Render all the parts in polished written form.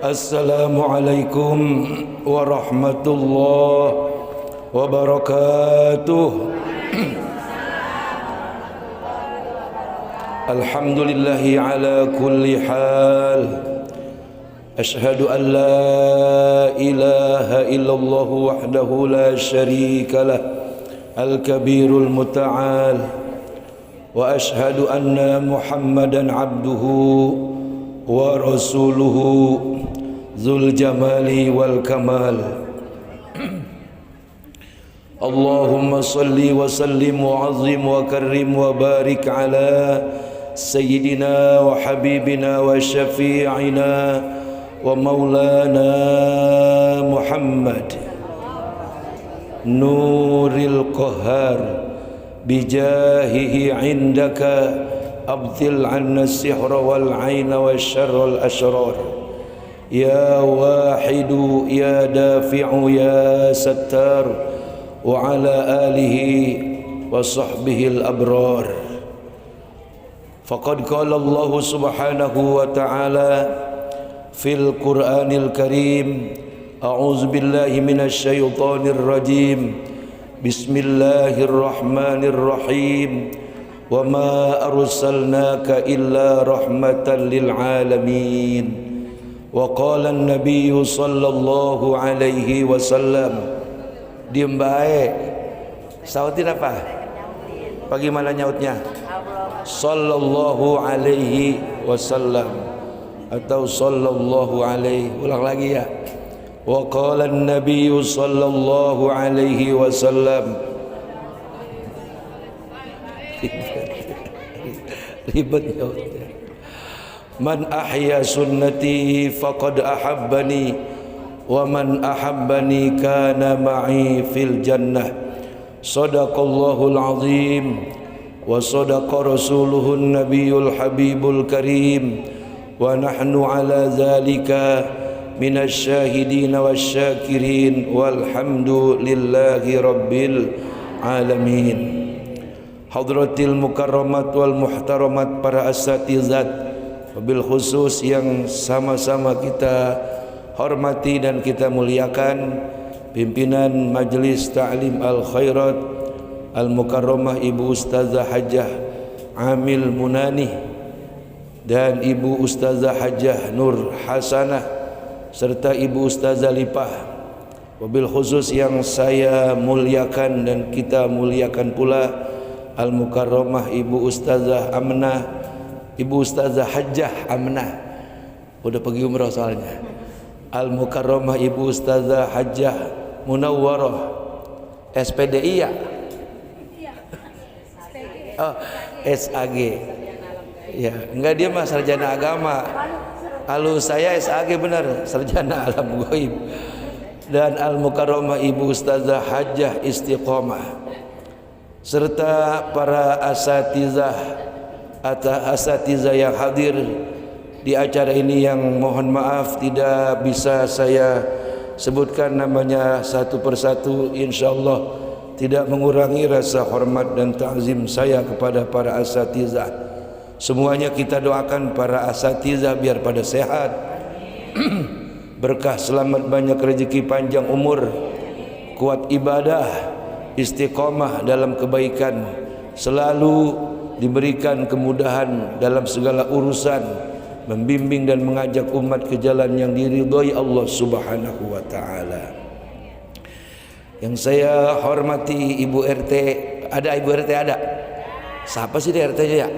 Assalamualaikum warahmatullahi wabarakatuh. Alhamdulillahi ala kulli hal. Ashhadu an la ilaha illallah wahdahu la syarika lah, al-kabirul muta'al. Wa ashhadu anna Muhammadan abduhu wa rasuluhu dzul jamali wal kamal. Allahumma salli wa sallim wa azim wa karrim wa barik ala sayyidina wa habibina wa syafi'ina wa maulana Muhammad nuril qahar bijahihi indaka abdil anna sihra wal aina wa syarral ashrar. Ya wahidu ya dafi'u ya sattar wa ala alihi wa sahbihi al-abrar. Faqad qala Allah subhanahu wa ta'ala fil Qur'anil Karim, a'udzu billahi minasy syaithanir rajim. Bismillahirrahmanirrahim. Wa ma arsalnaka illa rahmatan lil alamin. Wa qala an-nabiy sallallahu alaihi wasallam. Diem baik. Sautin apa? Bagaimana nyautnya? Sallallahu alaihi wasallam atau sallallahu alaihi. Ulang lagi ya. Wa qala an-nabiy sallallahu alaihi wasallam. Ribet nyautnya. Man ahya sunnati faqad ahabbani wa man ahabbani kana ma'i fil jannah. Sadaqallahul azim wa sadaqa rasuluhun nabiyul habibul karim wa nahnu ala zalika minasy syahidin wasyakirin walhamdulillahi rabbil alamin. Hadratil mukarramat wal muhtaramat, para asatizat, wabil khusus yang sama-sama kita hormati dan kita muliakan, pimpinan Majelis Ta'lim Al-Khairat Al-Mukarramah Ibu Ustazah Hajjah Amil Munani dan Ibu Ustazah Hajjah Nur Hasanah serta Ibu Ustazah Lipah, wabil khusus yang saya muliakan dan kita muliakan pula Al-Mukarramah Ibu Ustazah Amnah, Ibu Ustazah Hajjah Amnah, udah pergi umrah soalnya. Al-Mukarramah Ibu Ustazah Hajjah Munawwarah SPDI ya? Oh, SAG. Ya, enggak, dia mah sarjana agama. Kalau saya SAG benar, sarjana alam ghaib. Dan Al-Mukarramah Ibu Ustazah Hajjah Istiqomah serta para asatizah atau asatizah yang hadir di acara ini yang mohon maaf tidak bisa saya sebutkan namanya satu persatu, insyaallah tidak mengurangi rasa hormat dan ta'zim saya kepada para asatizah. Semuanya kita doakan para asatizah biar pada sehat, berkah, selamat, banyak rezeki, panjang umur, kuat ibadah, istiqomah dalam kebaikan, selalu diberikan kemudahan dalam segala urusan, membimbing dan mengajak umat ke jalan yang diridhai Allah Subhanahu wa taala. Yang saya hormati Ibu RT, ada Ibu RT ada? Siapa sih di RT-nya ya?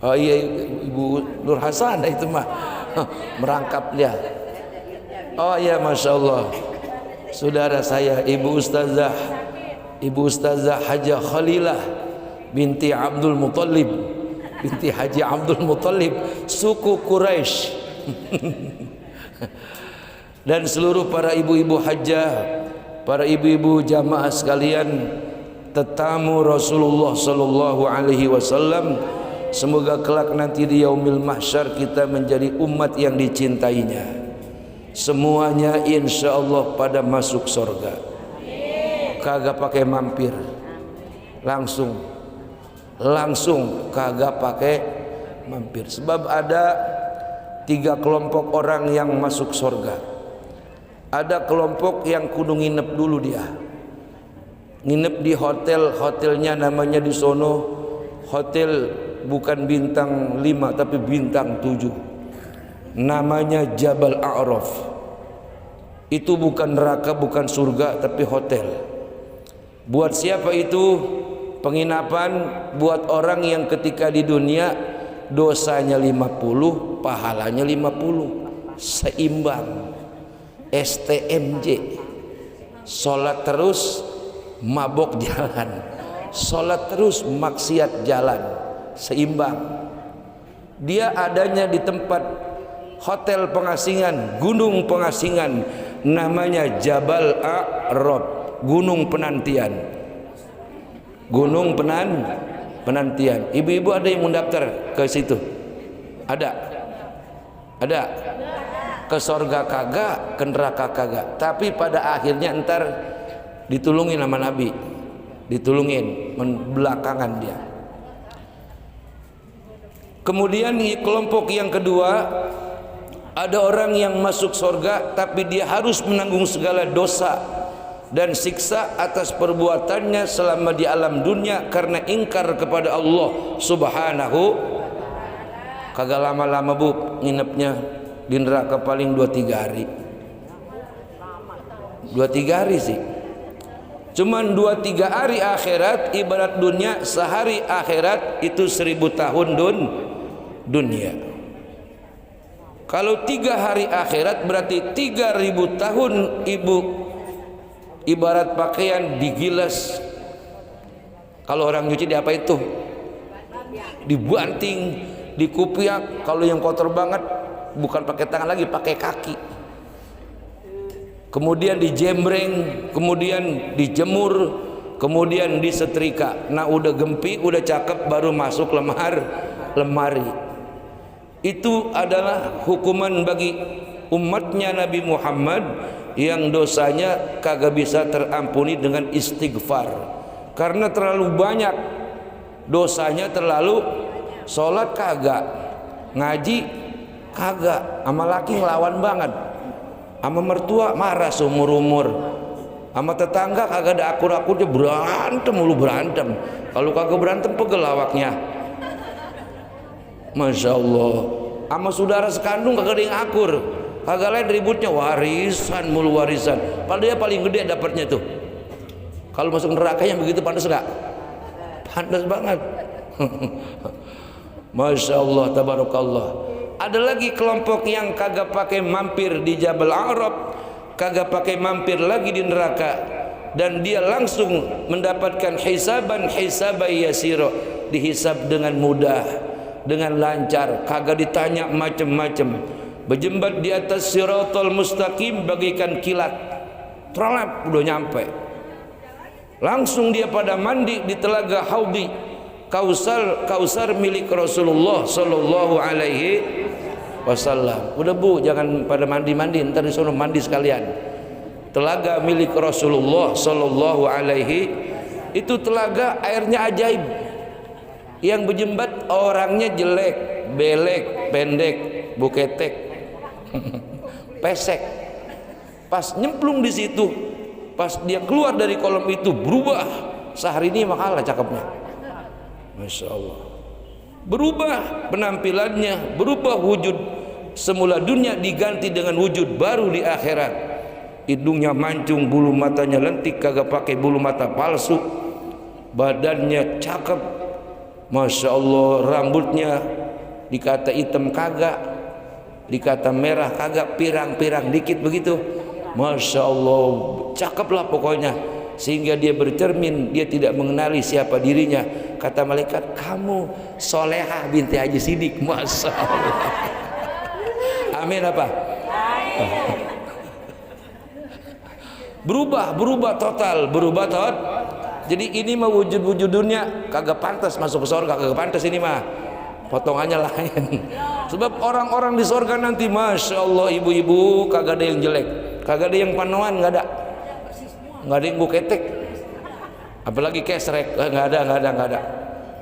Oh iya, Ibu Nur Hasanah itu mah merangkap dia. Oh iya, Masya Allah. Saudara saya Ibu Ustazah Hajjah Khalilah binti Abdul Muttalib, binti Haji Abdul Muttalib, suku Quraisy. Dan seluruh para ibu-ibu hajjah, para ibu-ibu jamaah sekalian, tetamu Rasulullah sallallahu alaihi wasallam, semoga kelak nanti di yaumil mahsyar kita menjadi umat yang dicintainya. Semuanya insya Allah pada masuk surga. Kagak pakai mampir, langsung kagak pakai mampir. Sebab ada 3 kelompok orang yang masuk surga. Ada kelompok yang kudu nginep dulu dia. Nginep di hotelnya namanya di sono hotel bukan bintang 5 tapi bintang 7. Namanya Jabal A'raf. Itu bukan neraka, bukan surga, tapi hotel. Buat siapa itu? Penginapan buat orang yang ketika di dunia dosanya 50, pahalanya 50, seimbang. STMJ, sholat terus mabok jalan, sholat terus maksiat jalan, seimbang. Dia adanya di tempat hotel pengasingan, gunung pengasingan, namanya Jabal A'rab, gunung penantian. Gunung penantian. Ibu-ibu ada yang mendaftar ke situ? Ada? Ke surga kagak, ke neraka kagak. Tapi pada akhirnya ntar ditulungin sama Nabi, ditulungin belakangan dia. Kemudian kelompok yang kedua, ada orang yang masuk surga tapi dia harus menanggung segala dosa dan siksa atas perbuatannya selama di alam dunia karena ingkar kepada Allah Subhanahu. Kagak lama-lama bu nginepnya di neraka, paling 2-3 hari. 2-3 hari sih. Cuman 2-3 hari akhirat ibarat dunia, sehari akhirat itu 1000 tahun dunia. Kalau 3 hari akhirat berarti 3000 tahun ibu. Ibarat pakaian digilas. Kalau orang nyuci di apa itu? Dibanting, dikupiak. Kalau yang kotor banget bukan pakai tangan lagi, pakai kaki. Kemudian dijembreng, kemudian dijemur, kemudian disetrika. Nah udah gempi, udah cakep, baru masuk lemari. Itu adalah hukuman bagi umatnya Nabi Muhammad yang dosanya kagak bisa terampuni dengan istighfar karena terlalu banyak dosanya, terlalu sholat kagak, ngaji kagak, sama laki ngelawan banget, sama mertua marah seumur umur, sama tetangga kagak ada akur-akurnya, berantem. Kalau kagak berantem pegel lawaknya, masya Allah. Sama saudara sekandung kagak ada yang akur, kagak lain ributnya warisan mulu warisan. Padahal dia paling gede dapatnya tuh. Kalau masuk neraka yang begitu pantas gak? Pantas banget. Masya Allah, tabarakallah. Ada lagi kelompok yang kagak pakai mampir di Jabal A'rab, kagak pakai mampir lagi di neraka, dan dia langsung mendapatkan hisaban yasiro, dihisab dengan mudah, dengan lancar, kagak ditanya macem-macem. Berjembat di atas siratal mustaqim bagaikan kilat, terlap udah nyampe. Langsung dia pada mandi di telaga Haudi, Kausar milik Rasulullah sallallahu alaihi wasallam. Udah bu, jangan pada mandi, ntar di sono mandi sekalian. Telaga milik Rasulullah sallallahu alaihi, itu telaga airnya ajaib. Yang berjembat orangnya jelek, belek, pendek, buketek, pesek. Pas nyemplung di situ, pas dia keluar dari kolam itu berubah. Sehari ini makalah cakepnya, masya Allah. Berubah penampilannya, berubah wujud. Semula dunia diganti dengan wujud baru di akhirat. Hidungnya mancung, bulu matanya lentik, kagak pakai bulu mata palsu. Badannya cakep, masya Allah. Rambutnya dikata hitam kagak, dikata merah kagak, pirang-pirang dikit begitu, masya Allah. Cakep lah pokoknya, sehingga dia bercermin, dia tidak mengenali siapa dirinya. Kata malaikat, kamu Solehah binti Haji Sidik, masya Allah. Amin apa? Berubah total, Jadi ini mah wujud-wujud dunia kagak pantas masuk ke surga, kagak pantas ini mah. Potongannya lain. Sebab orang-orang di surga nanti, masya Allah, ibu-ibu kagak ada yang jelek, kagak ada yang panoan, nggak ada yang buketek, apalagi kesrek, nggak ada.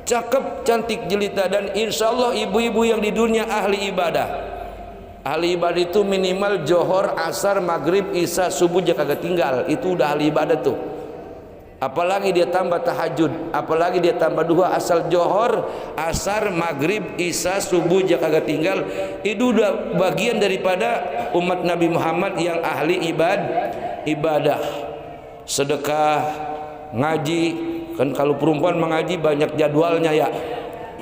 Cakep, cantik, jelita, dan insya Allah ibu-ibu yang di dunia ahli ibadah, Ahli ibadah itu minimal johor, asar, maghrib, isya, subuh jangan kagak tinggal. Itu udah ahli ibadah tuh. Apalagi dia tambah tahajud, apalagi dia tambah duha, asal johor, asar, maghrib, isya, subuh jangan kagak tinggal. Itu udah bagian daripada umat Nabi Muhammad yang ahli ibadah. Sedekah, ngaji, kan kalau perempuan mengaji banyak jadwalnya ya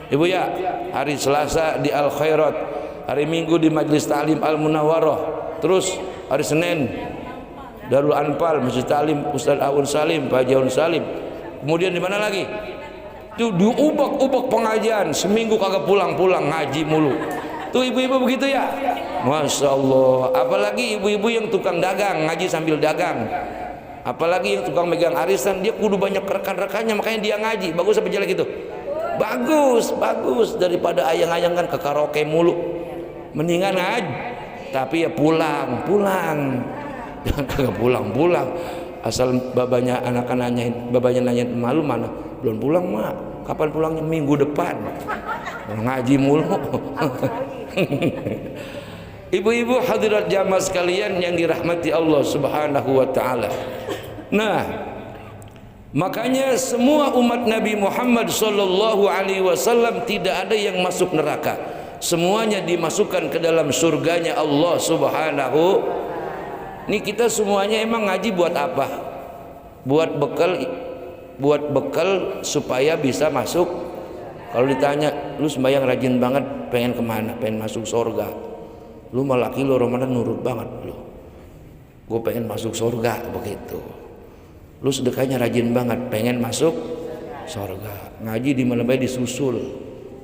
Ibu ya. Hari Selasa di Al Khairat, hari Minggu di Majelis Ta'lim Al Munawwarah, terus hari Senin Darul Anfal, Masjid Ta'lim Ustaz Aun Salim, Pak Haji Aun Salim. Kemudian di mana lagi? Itu diubak-ubak pengajian, seminggu kagak pulang-pulang ngaji mulu. Tuh ibu-ibu begitu ya. Masya Allah. Apalagi ibu-ibu yang tukang dagang, ngaji sambil dagang. Apalagi yang tukang megang arisan, dia kudu banyak rekan-rekannya, makanya dia ngaji. Bagus apa jelek itu? Bagus daripada ayang-ayang kan ke karaoke mulu. Mendingan ngaji, tapi ya pulang. Jangan kagak pulang. Asal babanya nanyain, malu mana? Belum pulang mak. Kapan pulangnya? Minggu depan. Ngaji mulu. Ibu-ibu hadirat jamaah sekalian yang dirahmati Allah Subhanahu wa taala. Nah, makanya semua umat Nabi Muhammad sallallahu alaihi wasallam tidak ada yang masuk neraka. Semuanya dimasukkan ke dalam surganya Allah Subhanahu. Ini kita semuanya emang ngaji buat apa? Buat bekal supaya bisa masuk. Kalau ditanya, lu sembahyang rajin banget, pengen kemana? Pengen masuk surga. Lu mah laki lu Ramadan nurut banget lu. Gue pengen masuk surga begitu. Lu sedekahnya rajin banget, pengen masuk surga. Ngaji di mana baik disusul,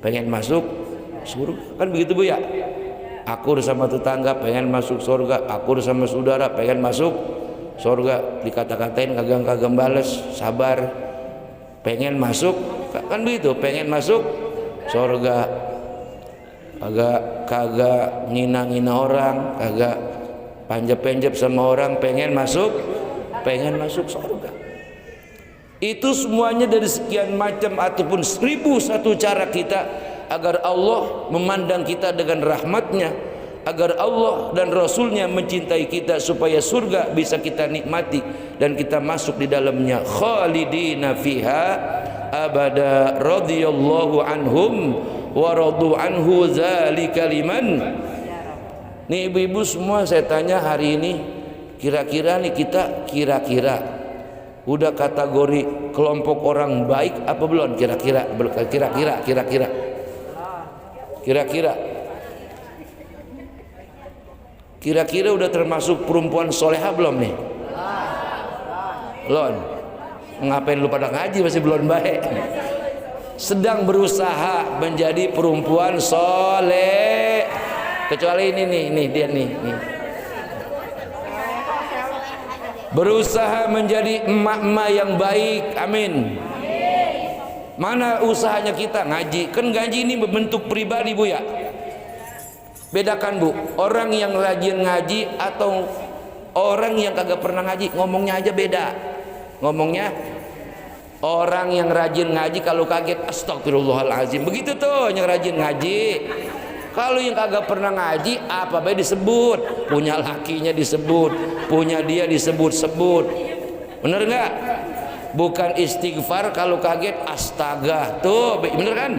pengen masuk surga. Kan begitu Bu ya? Akur sama tetangga pengen masuk surga, akur sama saudara pengen masuk surga. Dikata-katain kagak bales, sabar. Pengen masuk, kan begitu, pengen masuk surga. Kagak ngina-ngina orang, kagak panjap-panjap sama orang, pengen masuk surga. Itu semuanya dari sekian macam ataupun 1001 cara kita agar Allah memandang kita dengan rahmatnya, agar Allah dan Rasulnya mencintai kita supaya surga bisa kita nikmati dan kita masuk di dalamnya. Khalidina fiha abada radhiyallahu anhum wa radu anhu dzalika liman. Nih ibu-ibu semua saya tanya hari ini, kira-kira nih kita udah kategori kelompok orang baik apa belum? Kira-kira udah termasuk perempuan soleha belum nih? Belum. Ngapain lu pada ngaji masih belum baik? Sedang berusaha menjadi perempuan soleh. Kecuali ini dia nih. Berusaha menjadi emak-emak yang baik. Amin. Mana usahanya kita ngaji? Kan ngaji ini bentuk pribadi Bu ya. Bedakan Bu, orang yang rajin ngaji atau orang yang kagak pernah ngaji, ngomongnya aja beda. Ngomongnya orang yang rajin ngaji kalau kaget astagfirullahalazim. Begitu tuh yang rajin ngaji. Kalau yang kagak pernah ngaji apa baik disebut, punya lakinya disebut, punya dia disebut-sebut. Bener nggak? Bukan istighfar kalau kaget astaga. Tuh bener kan?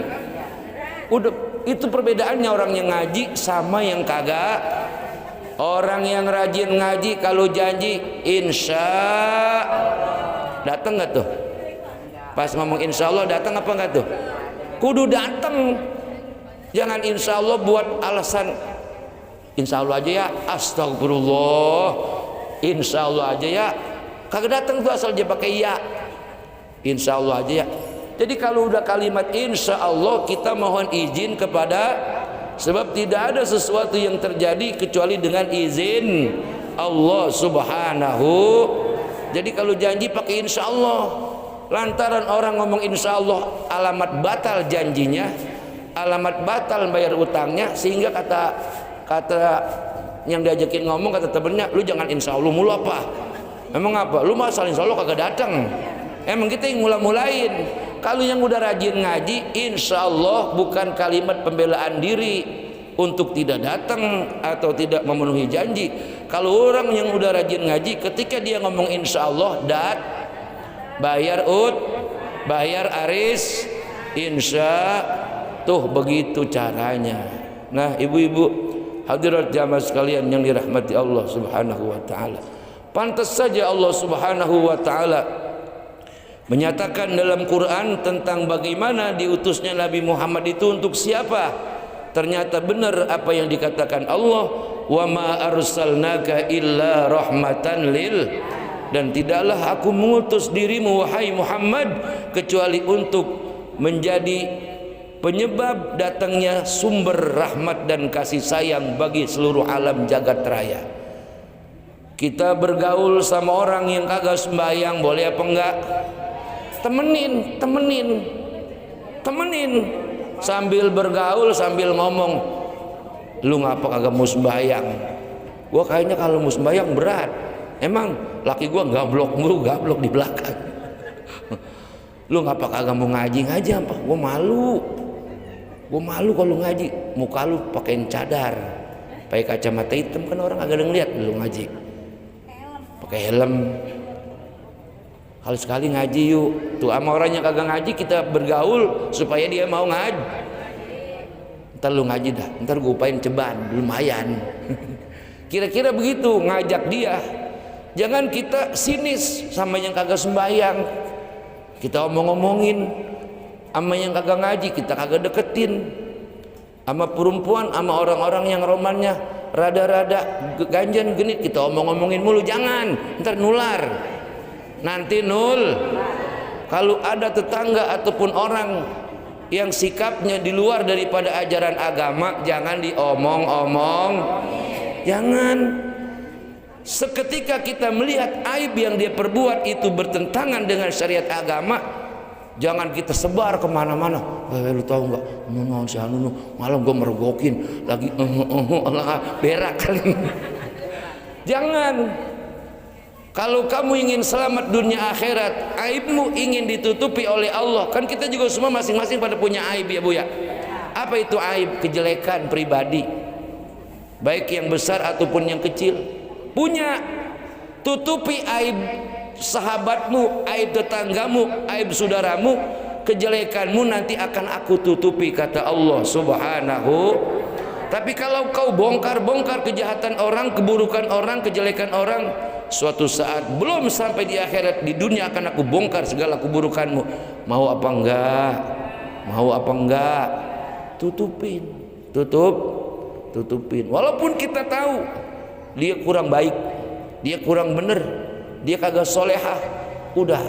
Udah, itu perbedaannya orang yang ngaji sama yang kagak. Orang yang rajin ngaji kalau janji insya datang nggak tuh? Pas ngomong insya Allah datang apa nggak tuh? Kudu datang. Jangan insya Allah buat alasan insya Allah aja ya, astagfirullah, insya Allah aja ya, kagak datang tuh asal dia pakai ya, insya Allah aja ya. Jadi kalau udah kalimat insya Allah kita mohon izin kepada, sebab tidak ada sesuatu yang terjadi kecuali dengan izin Allah Subhanahu. Jadi kalau janji pakai insya Allah. Lantaran orang ngomong insya Allah alamat batal janjinya, alamat batal bayar utangnya, sehingga kata yang diajakin ngomong, kata temennya, lu jangan insya Allah mulu apa? Emang apa? Lu mah asal insya Allah kagak datang. Emang kita yang mula-mulain. Kalau yang udah rajin ngaji, insya Allah bukan kalimat pembelaan diri, untuk tidak datang atau tidak memenuhi janji. Kalau orang yang udah rajin ngaji, ketika dia ngomong insya Allah, bayar bayar aris, insya, tuh begitu caranya. Nah, ibu-ibu hadirat jamaah sekalian yang dirahmati Allah Subhanahu wa taala, pantas saja Allah Subhanahu wa taala menyatakan dalam Quran tentang bagaimana diutusnya Nabi Muhammad itu untuk siapa. Ternyata benar apa yang dikatakan Allah, wa ma arsalnaka illa rahmatan lil, dan tidaklah aku mengutus dirimu wahai Muhammad kecuali untuk menjadi penyebab datangnya sumber rahmat dan kasih sayang bagi seluruh alam jagat raya. Kita bergaul sama orang yang kagak sembahyang, boleh apa enggak? Temenin sambil bergaul, sambil ngomong, lu ngapa kagak mau sembahyang? Gua kayaknya kalau mau sembahyang berat. Emang laki gua gablok di belakang. Lu ngapa kagak mau ngaji apa? Gua malu kalau ngaji. Muka lu pakein cadar, pakai kacamata hitam, kan orang agak ngeliat lu ngaji pakai helm. Kalau sekali ngaji yuk, tuh sama orang yang kagak ngaji kita bergaul supaya dia mau ngaji. Ntar lu ngaji dah, ntar gue upain ceban, lumayan. Kira-kira begitu ngajak dia. Jangan kita sinis sama yang kagak sembahyang, kita omong-omongin. Sama yang kagak ngaji kita kagak deketin. Sama perempuan, sama orang-orang yang romannya rada-rada ganjan genit, kita omong-omongin mulu. Jangan, ntar nular. Nanti nul. Kalau ada tetangga ataupun orang yang sikapnya di luar daripada ajaran agama, jangan diomong-omong. Jangan. Seketika kita melihat aib yang dia perbuat itu bertentangan dengan syariat agama, jangan kita sebar kemana-mana. Lu tahu nggak? Si Anu malam gue mergokin lagi berak kali. Jangan. Kalau kamu ingin selamat dunia akhirat, aibmu ingin ditutupi oleh Allah. Kan kita juga semua masing-masing pada punya aib ya Bu ya. Apa itu aib? Kejelekan pribadi, baik yang besar ataupun yang kecil. Punya. Tutupi aib sahabatmu, aib tetanggamu, aib saudaramu. Kejelekanmu nanti akan aku tutupi, kata Allah Subhanahu. Tapi kalau kau bongkar-bongkar kejahatan orang, keburukan orang, kejelekan orang, suatu saat belum sampai di akhirat, di dunia akan aku bongkar segala keburukanmu. Mau apa enggak? Mau apa enggak? Tutupin. Tutupin. Walaupun kita tahu dia kurang baik, dia kurang bener, dia kagak solehah, udah.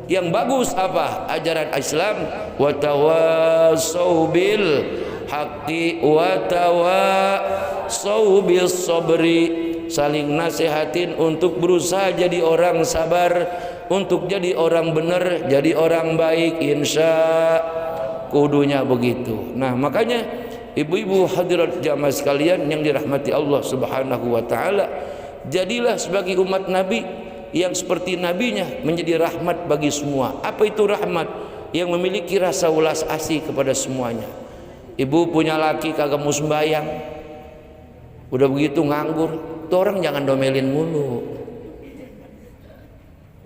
Yang bagus apa? Ajaran Islam. Wa tawasau bil haqqi wa tawasau bis sabri. Saling nasihatin untuk berusaha jadi orang sabar, untuk jadi orang benar, jadi orang baik, insya kudunya begitu. Nah, makanya ibu-ibu hadirat jamaah sekalian yang dirahmati Allah Subhanahu wa taala, jadilah sebagai umat Nabi yang seperti nabinya, menjadi rahmat bagi semua. Apa itu rahmat? Yang memiliki rasa ulas asih kepada semuanya. Ibu punya laki kagak mau sembahyang, udah begitu nganggur, tuh orang jangan domelin mulu.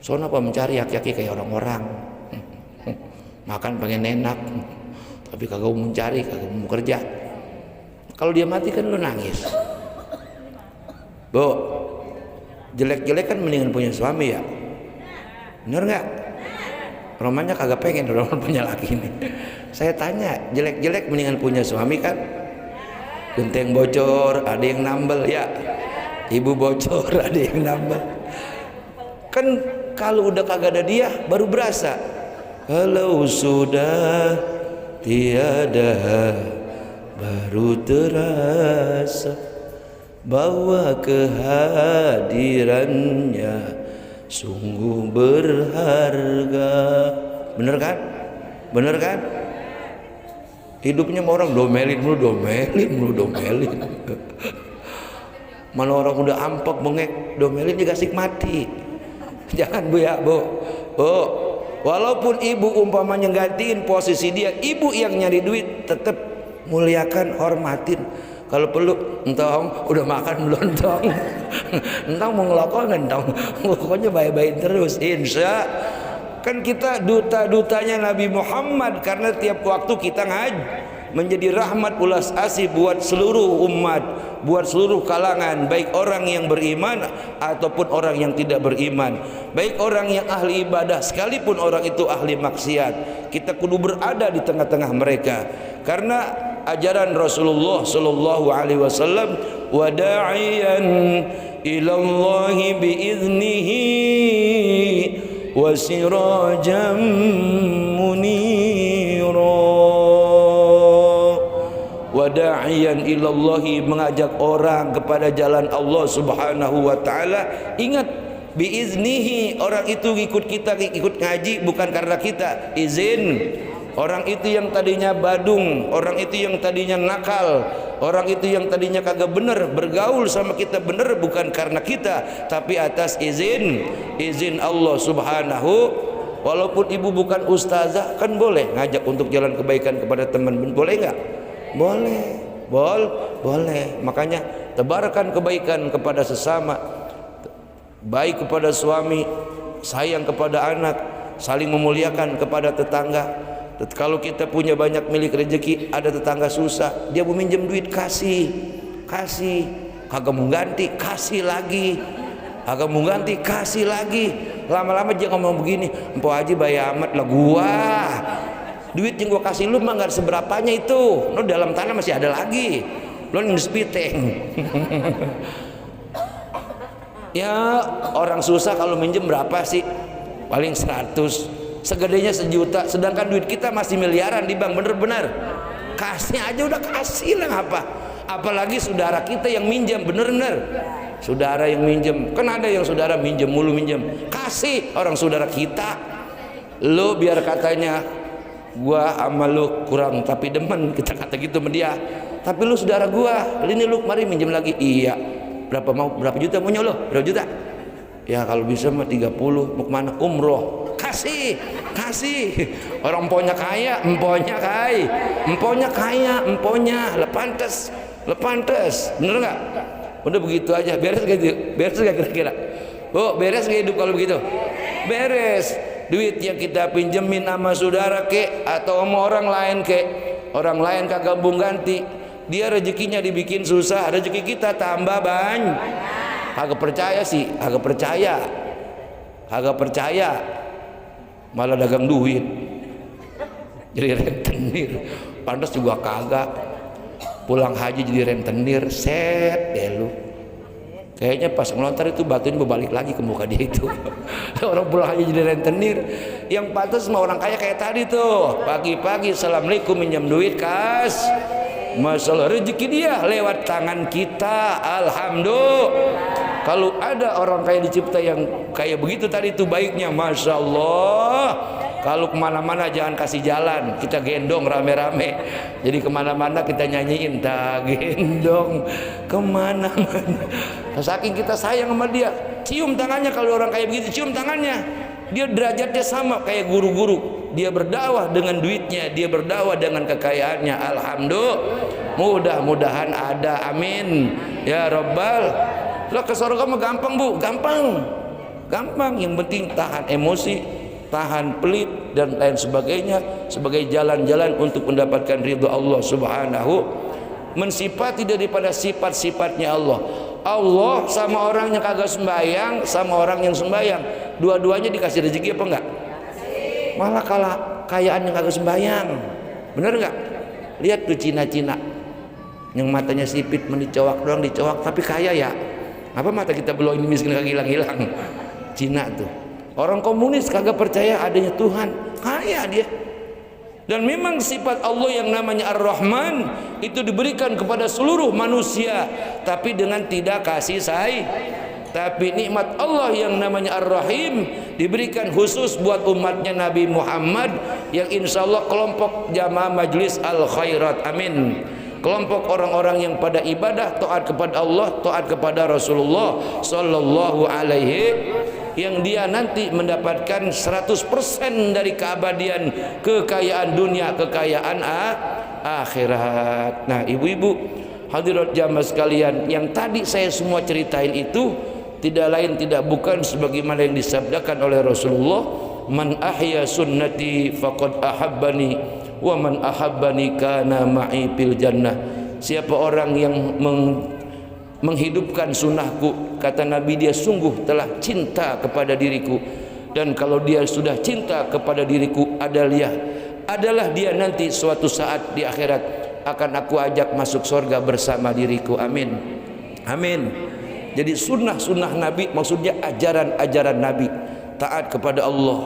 Soalnya apa mencari aki-aki kayak orang-orang, makan pengen enak, tapi kagak mau mencari, kagak mau kerja. Kalau dia mati kan lu nangis. Bu, jelek-jelek kan mendingan punya suami ya, bener nggak? Romannya kagak pengen Roman punya laki ini. Saya tanya, jelek-jelek mendingan punya suami kan? Genteng bocor, ada yang nambel ya. Ibu bocor, ada yang nambel. Kan kalau udah kagak ada dia, baru berasa. Kalau sudah tiada, baru terasa bahwa kehadirannya sungguh berharga. Bener kan? Bener kan? Hidupnya orang domelin mulu. Mana orang udah ampak bengek, domelin juga asik mati. Jangan Bu ya, Bu. Walaupun ibu umpamanya gantiin posisi dia, ibu yang nyari duit, tetap muliakan, hormatin. Kalau peluk, entong udah makan belum entong? Entong mau ngelokok entong. Pokoknya baik-baik terus, insya. Kan kita duta-dutanya Nabi Muhammad, karena tiap waktu kita ngaji menjadi rahmat ulas asih buat seluruh umat, buat seluruh kalangan, baik orang yang beriman ataupun orang yang tidak beriman, baik orang yang ahli ibadah sekalipun orang itu ahli maksiat. Kita kudu berada di tengah-tengah mereka, karena ajaran Rasulullah sallallahu alaihi wasallam, wa da'iyan ila Allah biiznihi wa sirajan munira. Wada'iyan ilallahi, mengajak orang kepada jalan Allah subhanahu wa ta'ala. Ingat, biiznihi, orang itu ikut kita, ikut ngaji bukan karena kita izin. Orang itu yang tadinya badung, orang itu yang tadinya nakal, orang itu yang tadinya kagak bener, bergaul sama kita bener bukan karena kita, tapi atas izin Allah subhanahu. Walaupun ibu bukan ustazah, kan boleh ngajak untuk jalan kebaikan kepada teman, boleh nggak? Boleh. Makanya tebarkan kebaikan kepada sesama, baik kepada suami, sayang kepada anak, saling memuliakan kepada tetangga. Kalau kita punya banyak milik rezeki, ada tetangga susah, dia mau minjem duit, kasih, kagak mau ganti, kasih lagi, kagak mau ganti, kasih lagi. Lama-lama dia ngomong begini, empo aja bayar amat lah gua, duit yang gua kasih lu mah nggak seberapanya itu, lu dalam tanah masih ada lagi, lu ngespiteng. Ya orang susah kalau minjem berapa sih? Paling 100, segedenya 1 juta, sedangkan duit kita masih miliaran di bank. Bener-bener kasih aja udah kasih lah, apalagi saudara kita yang minjem. Bener-bener saudara yang minjem, kan ada yang saudara minjem mulu, kasih orang saudara kita. Lu biar katanya gua sama lu kurang tapi demen, kita kata gitu sama dia, tapi lu saudara gua, ini lu mari minjem lagi. Iya, berapa juta maunya lo? Berapa juta? Ya kalau bisa mah 30. Mau kemana? Umroh. Kasih. Orang emponya kaya, lepantes. Bener nggak? Udah begitu aja, beres gak kira-kira? Bu, beres gak hidup kalau begitu? Beres. Duit yang kita pinjemin sama saudara ke, atau sama orang lain ke, orang lain kagak bung ganti, dia rezekinya dibikin susah, rezeki kita tambah banyak. Kagak percaya, malah dagang duit jadi rentenir. Pantas juga kagak, pulang haji jadi rentenir, set deh lu. Kayaknya pas ngelontar itu batunya berbalik lagi ke muka dia itu. Orang pulang haji jadi rentenir. Yang pantas sama orang kaya kayak tadi tuh, pagi-pagi assalamualaikum minjam duit, kas. Masalah rezeki dia lewat tangan kita, alhamdulillah. Kalau ada orang kaya dicipta yang kayak begitu tadi itu baiknya, masya Allah. Kalau kemana-mana jangan kasih jalan, kita gendong rame-rame. Jadi kemana-mana kita nyanyiin, tak gendong kemana-mana. Saking kita sayang sama dia, cium tangannya. Kalau orang kayak begitu cium tangannya, dia derajatnya sama kayak guru-guru. Dia berdakwah dengan duitnya, dia berdakwah dengan kekayaannya. Alhamdulillah, mudah-mudahan ada, amin ya rabbal. Lo ke surga mah gampang bu, gampang. Yang penting tahan emosi, tahan pelit dan lain sebagainya sebagai jalan-jalan untuk mendapatkan ridho Allah subhanahu. Mensifati daripada sifat-sifatnya Allah. Allah sama orang yang kagak sembahyang, sama orang yang sembahyang, dua-duanya dikasih rezeki apa enggak? Malah kalah kayaan yang kagak sembahyang. Bener enggak? Lihat tuh Cina-Cina yang matanya sipit, mendicowak doang, dicowak tapi kaya ya. Apa mata kita belum ini miskin kagak hilang-hilang? Cina tuh orang komunis kagak percaya adanya Tuhan, kaya dia. Dan memang sifat Allah yang namanya Ar-Rahman itu diberikan kepada seluruh manusia, tapi dengan tidak kasih sayang. Tapi nikmat Allah yang namanya Ar-Rahim diberikan khusus buat umatnya Nabi Muhammad, yang insya Allah kelompok jamaah majlis al-khairat, amin. Kelompok orang-orang yang pada ibadah, taat kepada Allah, taat kepada Rasulullah sallallahu alaihi, yang dia nanti mendapatkan 100% dari keabadian, kekayaan dunia, kekayaan akhirat. Nah ibu-ibu, Hadirat jamaah sekalian, yang tadi saya semua ceritain itu tidak lain tidak bukan sebagaimana yang disabdakan oleh Rasulullah, man ahya sunnati faqad ahabbani wa man ahabbani kana ma'i fil jannah. Siapa orang yang menghidupkan sunnahku, kata Nabi, dia sungguh telah cinta kepada diriku, dan kalau dia sudah cinta kepada diriku adalah dia nanti suatu saat di akhirat akan aku ajak masuk surga bersama diriku. Amin, amin. Jadi sunnah-sunnah Nabi maksudnya ajaran-ajaran Nabi, taat kepada Allah,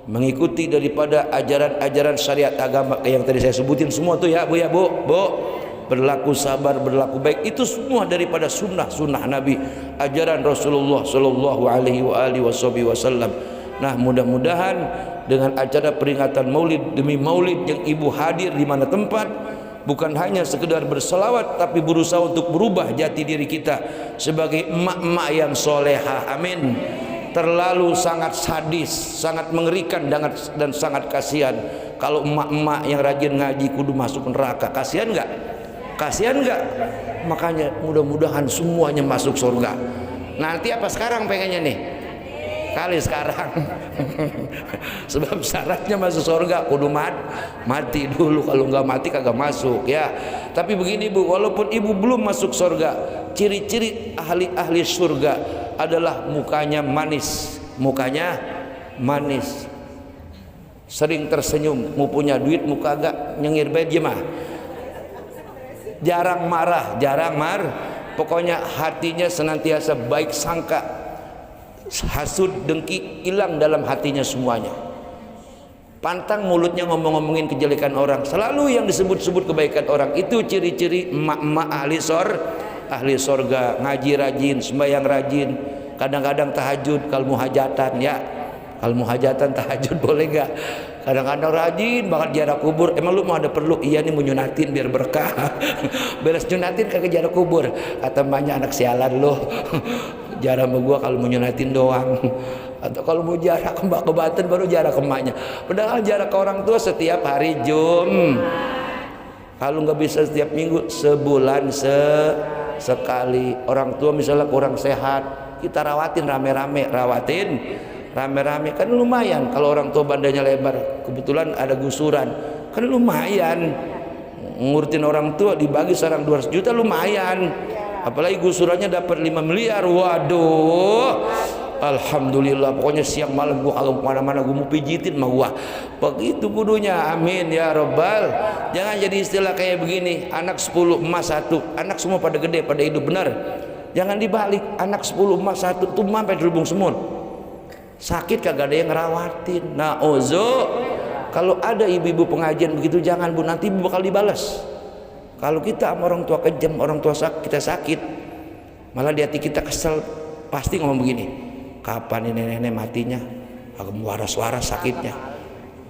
mengikuti daripada ajaran-ajaran syariat agama yang tadi saya sebutin semua tuh ya Bu, berlaku sabar, berlaku baik, itu semua daripada sunnah-sunnah Nabi, ajaran Rasulullah Shallallahu Alaihi Wasallam. Nah, mudah-mudahan dengan acara peringatan Maulid demi Maulid yang ibu hadir di mana tempat, bukan hanya sekedar berselawat, tapi berusaha untuk berubah jati diri kita sebagai emak-emak yang solehah. Amin. Terlalu sangat sadis, sangat mengerikan dan sangat kasihan kalau emak-emak yang rajin ngaji kudu masuk neraka. Kasihan nggak? Kasihan nggak? Makanya mudah-mudahan semuanya masuk surga. Nanti apa sekarang pengennya nih? Kali sekarang. Sebab syaratnya masuk surga kudu mati dulu, kalau nggak mati kagak masuk ya. Tapi begini Bu, walaupun ibu belum masuk surga, ciri-ciri ahli-ahli surga adalah mukanya manis, sering tersenyum, mau punya duit muka agak nyengir baik gimana, jarang marah, pokoknya hatinya senantiasa baik sangka, hasud dengki hilang dalam hatinya semuanya. Pantang mulutnya ngomong-ngomongin kejelekan orang, selalu yang disebut-sebut kebaikan orang. Itu ciri-ciri emak-emak ahli sorga. Ngaji rajin, sembahyang rajin, kadang-kadang tahajud kalau muhajatan ya. Kalau muhajatan tahajud boleh gak? Kadang-kadang rajin banget ziarah kubur. Emang lu mau ada perlu? Iya nih mau nyunatin biar berkah. Beres nyunatin kagak ziarah kubur. Kata emaknya, anak sialan lo. Ziarah sama gua kalau mau nyunatin doang. Atau kalau mau ziarah ke mbak ke Banten baru ziarah ke emaknya. Padahal ziarah ke orang tua setiap hari Kalau nggak bisa setiap minggu, sebulan sekali. Orang tua misalnya kurang sehat, kita rawatin rame-rame, kan lumayan. Kalau orang tua badannya lebar, kebetulan ada gusuran, kan lumayan. Ngurutin orang tua dibagi sekarang 200 juta lumayan. Apalagi gusurannya dapat 5 miliar. Waduh, alhamdulillah. Pokoknya siang malam gua kalau kemana-mana gua mau pijitin mah gua. Begitu kudunya. Amin ya Rabbal. Jangan jadi istilah kayak begini, anak 10 emas 1. Anak semua pada gede, pada hidup, benar. Jangan dibalik, anak 10 emas 1 tuh sampai dirubung semut. Sakit kagak ada yang ngerawatin. Nah, kalau ada ibu-ibu pengajian begitu jangan Bu, nanti ibu bakal dibalas. Kalau kita sama orang tua kejam, orang tua kita sakit, malah di hati kita kesel, pasti ngomong begini, kapan ini nenek matinya? Agak waras-waras sakitnya.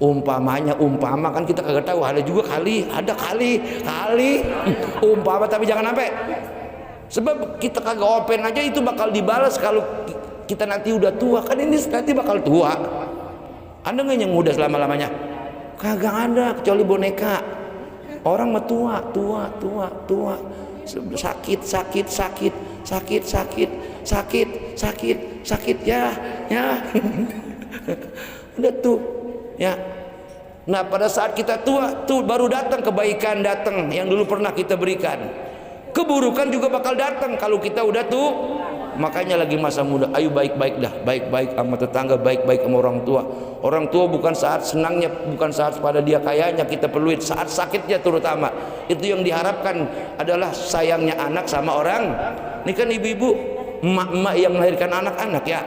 Umpama kan kita kagak tahu, ada kali umpama, tapi jangan sampai. Sebab kita kagak open aja itu bakal dibalas kalau kita nanti udah tua. Kan ini nanti bakal tua. Ada nggak yang muda selama-lamanya? Kagak ada, kecuali boneka. Orang mah tua. Sakit ya. Udah tuh ya. Nah, pada saat kita tua tuh baru datang kebaikan, datang yang dulu pernah kita berikan. Keburukan juga bakal datang kalau kita udah tuh. Makanya lagi masa muda, ayo baik-baik dah, baik-baik sama tetangga, baik-baik sama orang tua. Orang tua bukan saat senangnya, bukan saat pada dia kayanya kita perluin, saat sakitnya terutama. Itu yang diharapkan adalah sayangnya anak sama orang. Ini kan ibu-ibu, emak-emak yang melahirkan anak-anak ya,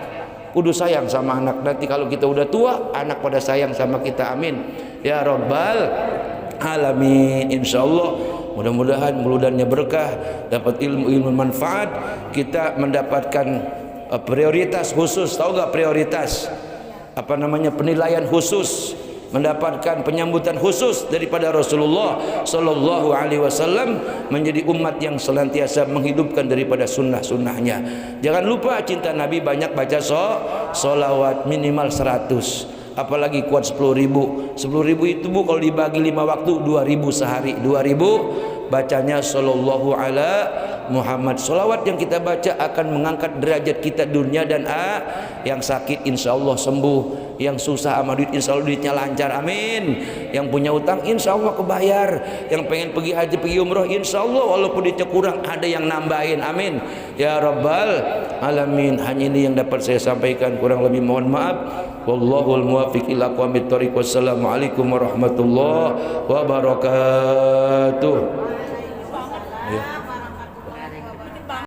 kudu sayang sama anak. Nanti kalau kita udah tua, anak pada sayang sama kita. Amin ya Rabbal alamin. Insyaallah mudah-mudahan muludannya berkah, dapat ilmu manfaat, kita mendapatkan prioritas khusus. Tahu gak prioritas? Apa namanya, penilaian khusus, mendapatkan penyambutan khusus daripada Rasulullah Sallallahu Alaihi Wasallam, menjadi umat yang senantiasa menghidupkan daripada sunnah-sunnahnya. Jangan lupa cinta Nabi, banyak baca sholawat minimal 100. Apalagi kuat 10.000 itu Bu, kalau dibagi 5 waktu 2.000 sehari, 2.000 bacanya sallallahu ala Muhammad. Salawat yang kita baca akan mengangkat derajat kita dunia dan yang sakit insyaallah sembuh, yang susah sama duit insyaallah duitnya lancar, amin. Yang punya utang insyaallah kebayar, yang pengen pergi haji pergi umroh insyaallah walaupun duitnya kurang ada yang nambahin, amin ya rabbal alamin. Hanya ini yang dapat saya sampaikan, kurang lebih mohon maaf. Wallahul muwaffiq ila aqwamit thoriq. Wassalamualaikum warahmatullahi wabarakatuh. Ya.